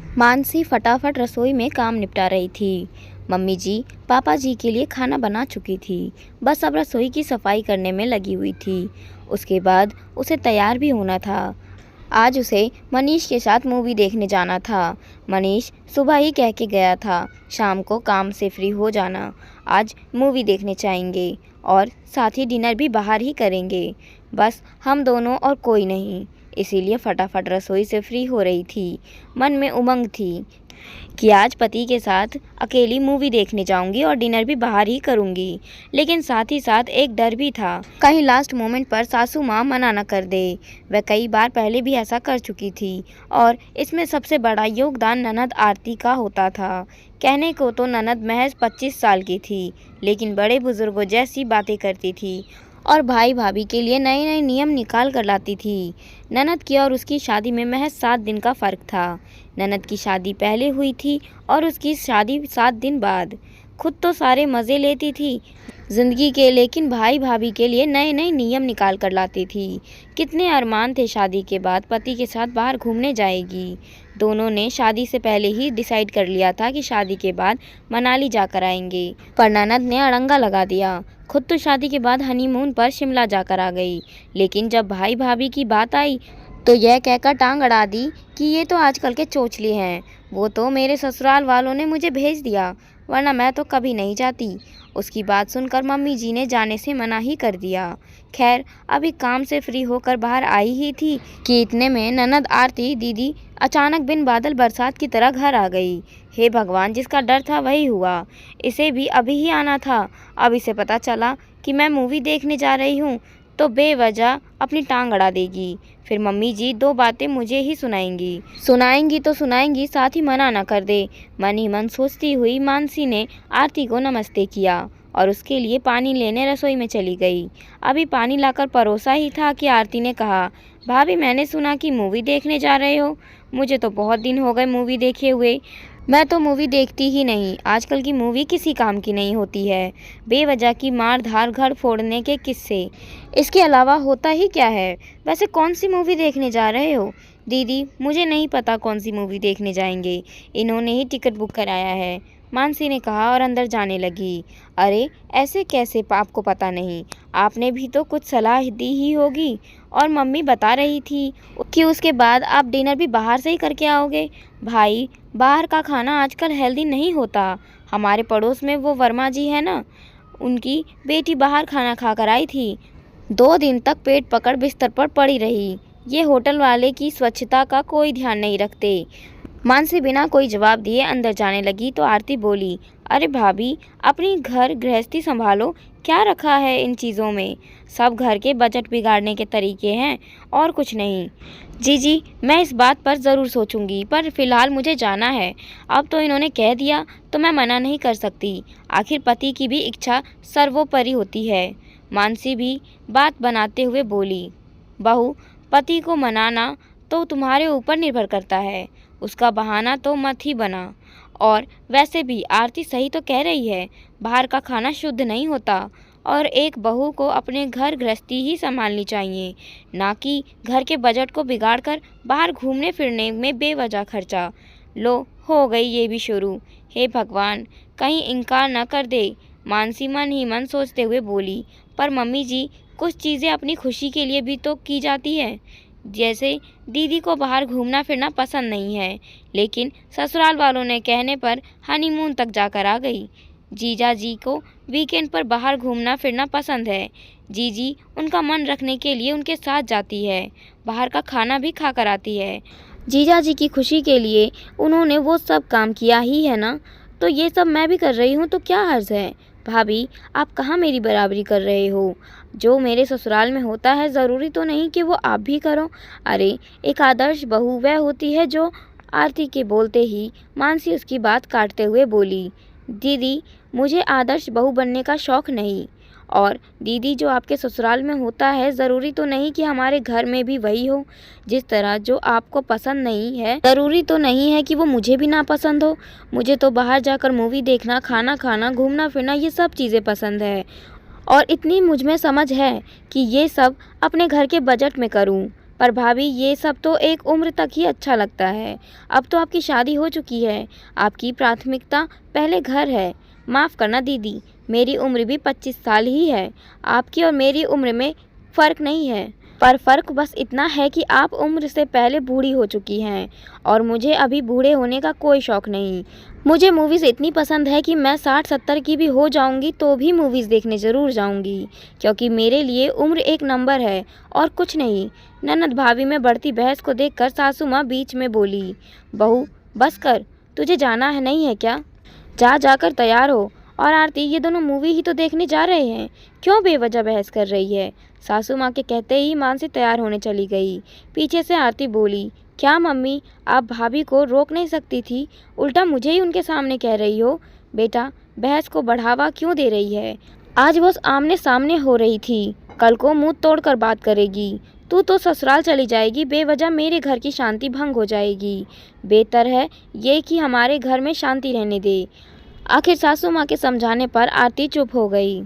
मानसी फटाफट रसोई में काम निपटा रही थी। मम्मी जी पापा जी के लिए खाना बना चुकी थी, बस अब रसोई की सफाई करने में लगी हुई थी। उसके बाद उसे तैयार भी होना था। आज उसे मनीष के साथ मूवी देखने जाना था। मनीष सुबह ही कह के गया था शाम को काम से फ्री हो जाना, आज मूवी देखने जाएंगे और साथ ही डिनर भी बाहर ही करेंगे, बस हम दोनों और कोई नहीं। इसीलिए फटाफट रसोई से फ्री हो रही थी। मन में उमंग थी कि आज पति के साथ अकेली मूवी देखने जाऊंगी और डिनर भी बाहर ही करूंगी, लेकिन साथ ही साथ एक डर भी था, कहीं लास्ट मोमेंट पर सासू माँ मना न कर दे। वह कई बार पहले भी ऐसा कर चुकी थी और इसमें सबसे बड़ा योगदान ननद आरती का होता था। कहने को तो ननद महज 25 साल की थी, लेकिन बड़े बुजुर्गों जैसी बातें करती थी और भाई भाभी के लिए नए नए नियम निकाल कर लाती थी। ननद की और उसकी शादी में महज 7 दिन का फ़र्क था। ननद की शादी पहले हुई थी और उसकी शादी 7 दिन बाद। खुद तो सारे मज़े लेती थी ज़िंदगी के, लेकिन भाई भाभी के लिए नए नए नियम निकाल कर लाती थी। कितने अरमान थे शादी के बाद पति के साथ बाहर घूमने जाएगी। दोनों ने शादी से पहले ही डिसाइड कर लिया था कि शादी के बाद मनाली जाकर आएंगे, पर ननद ने अड़ंगा लगा दिया। खुद तो शादी के बाद हनीमून पर शिमला जाकर आ गई, लेकिन जब भाई भाभी की बात आई तो यह कहकर टांग अड़ा दी कि ये तो आजकल के चोचले हैं, वो तो मेरे ससुराल वालों ने मुझे भेज दिया, वरना मैं तो कभी नहीं जाती। उसकी बात सुनकर मम्मी जी ने जाने से मना ही कर दिया। खैर अभी काम से फ्री होकर बाहर आई ही थी कि इतने में ननद आरती दीदी अचानक बिन बादल बरसात की तरह घर आ गई। हे भगवान, जिसका डर था वही हुआ। इसे भी अभी ही आना था। अब इसे पता चला कि मैं मूवी देखने जा रही हूँ तो बेवजह अपनी टांग अड़ा देगी। फिर मम्मी जी 2 बातें मुझे ही सुनाएंगी तो सुनाएंगी, साथ ही मना न कर दे। मन ही मन सोचती हुई मानसी ने आरती को नमस्ते किया और उसके लिए पानी लेने रसोई में चली गई। अभी पानी लाकर परोसा ही था कि आरती ने कहा, भाभी मैंने सुना कि मूवी देखने जा रहे हो। मुझे तो बहुत दिन हो गए मूवी देखे हुए। मैं तो मूवी देखती ही नहीं, आजकल की मूवी किसी काम की नहीं होती है। बेवजह की मार धार, घर फोड़ने के किस्से, इसके अलावा होता ही क्या है। वैसे कौन सी मूवी देखने जा रहे हो? दीदी मुझे नहीं पता कौन सी मूवी देखने जाएंगे, इन्होंने ही टिकट बुक कराया है, मानसी ने कहा और अंदर जाने लगी। अरे ऐसे कैसे आपको पता नहीं, आपने भी तो कुछ सलाह दी ही होगी। और मम्मी बता रही थी कि उसके बाद आप डिनर भी बाहर से ही करके आओगे। भाई बाहर का खाना आजकल हेल्दी नहीं होता। हमारे पड़ोस में वो वर्मा जी है ना, उनकी बेटी बाहर खाना खा कर आई थी, 2 दिन तक पेट पकड़ बिस्तर पर पड़ी रही। ये होटल वाले की स्वच्छता का कोई ध्यान नहीं रखते। मानसी बिना कोई जवाब दिए अंदर जाने लगी तो आरती बोली, अरे भाभी अपनी घर गृहस्थी संभालो, क्या रखा है इन चीज़ों में? सब घर के बजट बिगाड़ने के तरीके हैं और कुछ नहीं। जी मैं इस बात पर ज़रूर सोचूंगी, पर फिलहाल मुझे जाना है। अब तो इन्होंने कह दिया तो मैं मना नहीं कर सकती, आखिर पति की भी इच्छा सर्वोपरि होती है। मानसी भी बात बनाते हुए बोली, बहू पति को मनाना तो तुम्हारे ऊपर निर्भर करता है, उसका बहाना तो मत ही बना। और वैसे भी आरती सही तो कह रही है, बाहर का खाना शुद्ध नहीं होता और एक बहू को अपने घर गृहस्थी ही संभालनी चाहिए, ना कि घर के बजट को बिगाड़कर बाहर घूमने फिरने में बेवजह खर्चा। लो हो गई ये भी शुरू। हे भगवान, कहीं इनकार न कर दे, मानसी मन ही मन सोचते हुए बोली। पर मम्मी जी कुछ चीज़ें अपनी खुशी के लिए भी तो की जाती है। जैसे दीदी को बाहर घूमना फिरना पसंद नहीं है, लेकिन ससुराल वालों ने कहने पर हनीमून तक जाकर आ गई। जीजा जी को वीकेंड पर बाहर घूमना फिरना पसंद है, जीजी उनका मन रखने के लिए उनके साथ जाती है, बाहर का खाना भी खा कर आती है। जीजा जी की खुशी के लिए उन्होंने वो सब काम किया ही है ना, तो ये सब मैं भी कर रही हूँ तो क्या हर्ज है? भाभी आप कहाँ मेरी बराबरी कर रहे हो? जो मेरे ससुराल में होता है ज़रूरी तो नहीं कि वो आप भी करो। अरे एक आदर्श बहू वह होती है जो। आरती के बोलते ही मानसी उसकी बात काटते हुए बोली, दीदी मुझे आदर्श बहू बनने का शौक़ नहीं, और दीदी जो आपके ससुराल में होता है ज़रूरी तो नहीं कि हमारे घर में भी वही हो। जिस तरह जो आपको पसंद नहीं है ज़रूरी तो नहीं है कि वो मुझे भी ना पसंद हो। मुझे तो बाहर जाकर मूवी देखना, खाना खाना, घूमना फिरना, ये सब चीज़ें पसंद है, और इतनी मुझ में समझ है कि ये सब अपने घर के बजट में करूं। पर भाभी ये सब तो एक उम्र तक ही अच्छा लगता है। अब तो आपकी शादी हो चुकी है, आपकी प्राथमिकता पहले घर है। माफ़ करना दीदी, मेरी उम्र भी 25 साल ही है। आपकी और मेरी उम्र में फ़र्क नहीं है, पर फ़र्क बस इतना है कि आप उम्र से पहले बूढ़ी हो चुकी हैं और मुझे अभी बूढ़े होने का कोई शौक़ नहीं। मुझे मूवीज़ इतनी पसंद है कि मैं 60-70 की भी हो जाऊंगी तो भी मूवीज़ देखने ज़रूर जाऊंगी, क्योंकि मेरे लिए उम्र एक नंबर है और कुछ नहीं। ननद भाभी में बढ़ती बहस को देखकर सासू माँ बीच में बोली, बहू बस कर, तुझे जाना है नहीं है क्या? जाकर तैयार हो। और आरती, ये दोनों मूवी ही तो देखने जा रहे हैं, क्यों बेवजह बहस कर रही है? सासू माँ के कहते ही मानसी तैयार होने चली गई। पीछे से आरती बोली, क्या मम्मी, आप भाभी को रोक नहीं सकती थी, उल्टा मुझे ही उनके सामने कह रही हो? बेटा, बहस को बढ़ावा क्यों दे रही है? आज वो आमने सामने हो रही थी, कल को मुंह तोड़कर बात करेगी। तू तो ससुराल चली जाएगी, बेवजह मेरे घर की शांति भंग हो जाएगी। बेहतर है ये कि हमारे घर में शांति रहने दे। आखिर सासू माँ के समझाने पर आरती चुप हो गई।